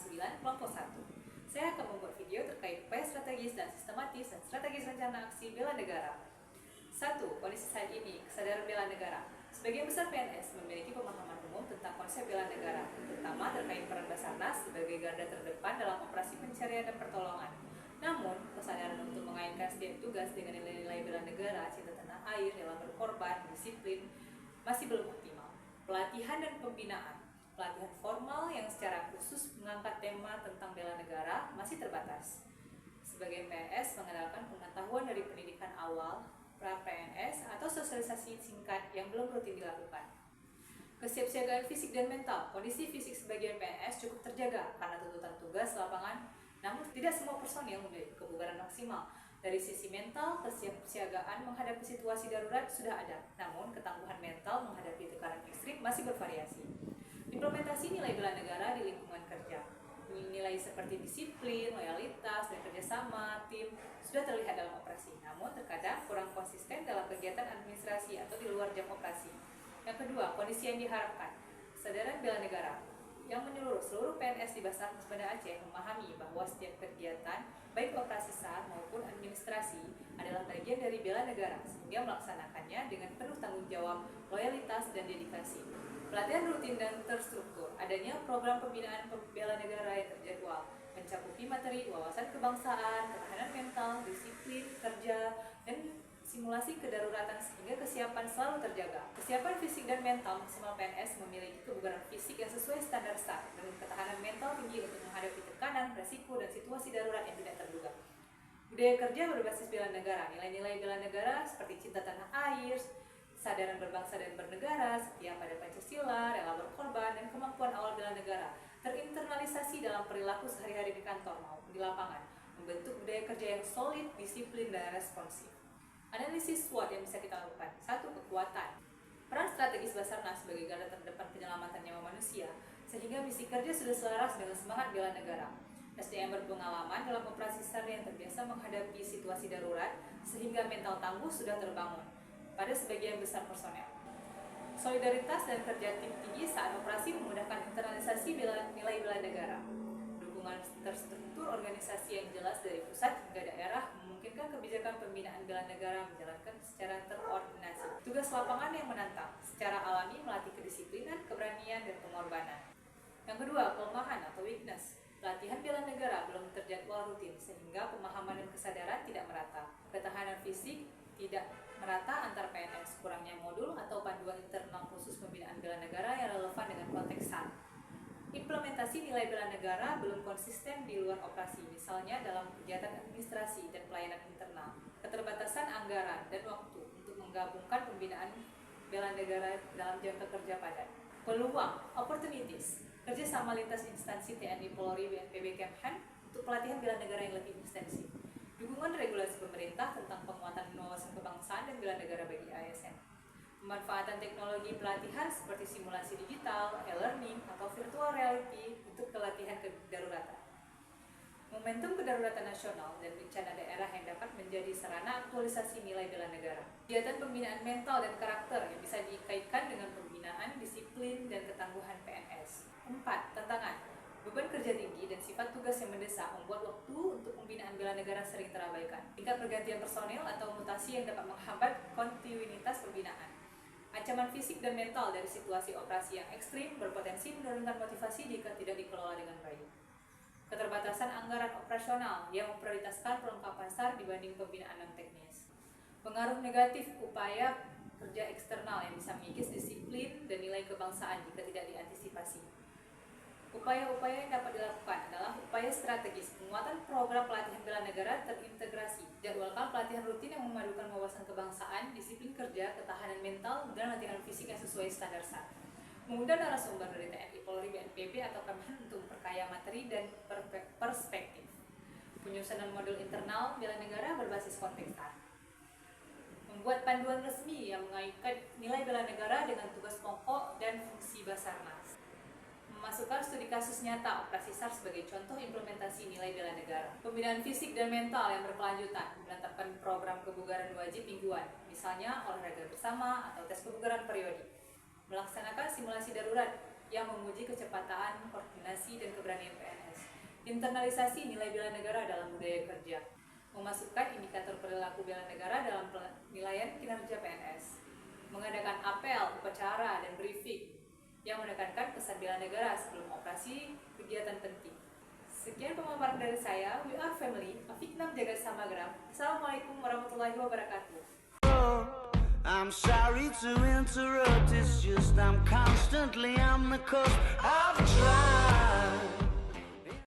9 kelompok 1. Saya akan membuat video terkait upaya strategis dan sistematis dan strategis rencana aksi bela negara. 1. Kondisi saat ini, kesadaran bela negara. Sebagian besar PNS memiliki pemahaman umum tentang konsep bela negara, terutama terkait peran Basarnas sebagai garda terdepan dalam operasi pencarian dan pertolongan. Namun, kesadaran untuk mengaitkan setiap tugas dengan nilai-nilai bela negara, cinta tanah air, rela berkorban, disiplin, masih belum optimal. Pelatihan dan pembinaan. Pelatihan formal yang secara khusus mengangkat tema tentang bela negara masih terbatas. Sebagian PNS mengandalkan pengetahuan dari pendidikan awal, pra-PNS, atau sosialisasi singkat yang belum rutin dilakukan. Kesiapsiagaan fisik dan mental. Kondisi fisik sebagian PNS cukup terjaga karena tuntutan tugas lapangan, namun tidak semua personil memiliki kebugaran maksimal. Dari sisi mental, kesiapsiagaan menghadapi situasi darurat sudah ada, namun ketangguhan mental menghadapi tekanan ekstrim masih bervariasi. Implementasi nilai bela negara di lingkungan kerja. Nilai seperti disiplin, loyalitas, dan kerjasama tim sudah terlihat dalam operasi, namun terkadang kurang konsisten dalam kegiatan administrasi atau di luar jam operasi. Yang kedua, kondisi yang diharapkan. Kesadaran bela negara yang menyeluruh seluruh PNS di Basarnas Banda Aceh memahami bahwa setiap kegiatan, baik operasi SAR maupun administrasi, adalah bagian dari bela negara, sehingga melaksanakannya dengan penuh tanggung jawab, loyalitas, dan dedikasi. Pelatihan rutin dan terstruktur, adanya program pembinaan bela negara yang terjadwal, mencakupi materi wawasan kebangsaan, ketahanan mental, disiplin, kerja, dan simulasi kedaruratan sehingga kesiapan selalu terjaga. Kesiapan fisik dan mental maksimal PNS memiliki kebugaran fisik yang sesuai standar SAR dan ketahanan mental tinggi untuk menghadapi tekanan, resiko, dan situasi darurat yang tidak terduga. Budaya kerja berbasis bela negara, nilai-nilai bela negara seperti cinta tanah air, kesadaran berbangsa dan bernegara, setia pada Pancasila, rela berkorban, dan kemampuan awal bela negara terinternalisasi dalam perilaku sehari-hari di kantor maupun di lapangan, membentuk budaya kerja yang solid, disiplin, dan responsif. Analisis SWOT yang bisa kita lakukan. 1. Kekuatan. Peran strategis Basarnas sebagai garda terdepan penyelamatan nyawa manusia, sehingga misi kerja sudah selaras dengan semangat bela negara. SDM berpengalaman dalam operasi SAR yang terbiasa menghadapi situasi darurat, sehingga mental tangguh sudah terbangun pada sebagian besar personel. Solidaritas dan kerja tim tinggi saat operasi memudahkan internalisasi nilai bela negara. Dukungan terstruktur organisasi yang jelas dari pusat hingga daerah memungkinkan kebijakan pembinaan bela negara menjalankan secara terkoordinasi. Tugas lapangan yang menantang, secara alami melatih kedisiplinan, keberanian, dan pengorbanan. Yang kedua, kelemahan atau weakness. Latihan bela negara belum terjadwal rutin sehingga pemahaman dan kesadaran tidak merata. Ketahanan fisik tidak merata antar PNS, kurangnya modul atau panduan internal khusus pembinaan bela negara yang relevan dengan konteks SAR. Implementasi nilai bela negara belum konsisten di luar operasi, misalnya dalam kegiatan administrasi dan pelayanan internal. Keterbatasan anggaran dan waktu untuk menggabungkan pembinaan bela negara dalam jangka kerja padat. Peluang, opportunities, kerjasama lintas instansi TNI, Polri, BNPB, Kemhan untuk pelatihan bela negara yang lebih ekstensif. Dukungan regulasi pemerintah tentang penguatan wawasan kebangsaan dan bela negara bagi ASN. Pemanfaatan teknologi pelatihan seperti simulasi digital, e-learning, atau virtual reality untuk pelatihan kedaruratan. Momentum kedaruratan nasional dan bencana daerah yang dapat menjadi sarana aktualisasi nilai bela negara. Kegiatan pembinaan mental dan karakter yang bisa dikaitkan dengan pembinaan, disiplin, dan ketangguhan PNS. 4. Tantangan. Beban kerja tinggi dan sifat tugas yang mendesak membuat waktu untuk pembinaan bela negara sering terabaikan. Tingkat pergantian personel atau mutasi yang dapat menghambat kontinuitas pembinaan. Ancaman fisik dan mental dari situasi operasi yang ekstrim berpotensi menurunkan motivasi jika tidak dikelola dengan baik. Keterbatasan anggaran operasional yang memprioritaskan perlengkapan SAR dibanding pembinaan non-teknis. Pengaruh negatif upaya kerja eksternal yang bisa mengikis disiplin dan nilai kebangsaan jika tidak diantisipasi. Upaya-upaya yang dapat dilakukan adalah upaya strategis, penguatan program pelatihan bela negara terintegrasi, jadwalkan pelatihan rutin yang memadukan wawasan kebangsaan, disiplin kerja, ketahanan mental, dan latihan fisik yang sesuai standar SAR. Mengundang narasumber dari TNI, Polri, BNPB, atau Kemhan untuk memperkaya materi dan perspektif. Penyusunan modul internal bela negara berbasis konteks SAR. Membuat panduan resmi yang mengaitkan nilai bela negara dengan tugas pokok dan fungsi Basarnas. Memasukkan studi kasus nyata operasi SAR sebagai contoh implementasi nilai bela negara. Pembinaan fisik dan mental yang berkelanjutan, menetapkan program kebugaran wajib mingguan, misalnya olahraga bersama atau tes kebugaran periodik. Melaksanakan simulasi darurat yang menguji kecepatan, koordinasi, dan keberanian PNS. Internalisasi nilai bela negara dalam budaya kerja, memasukkan indikator perilaku bela negara dalam penilaian kinerja PNS, mengadakan apel, upacara, dan briefing yang menekankan pesan bela negara sebelum operasi kegiatan penting. Sekian pemaparan dari saya. We are family. Afiknam Jagat Samagram. Assalamualaikum warahmatullahi wabarakatuh. I'm sorry to interrupt, it's just I'm constantly on the cusp. I've tried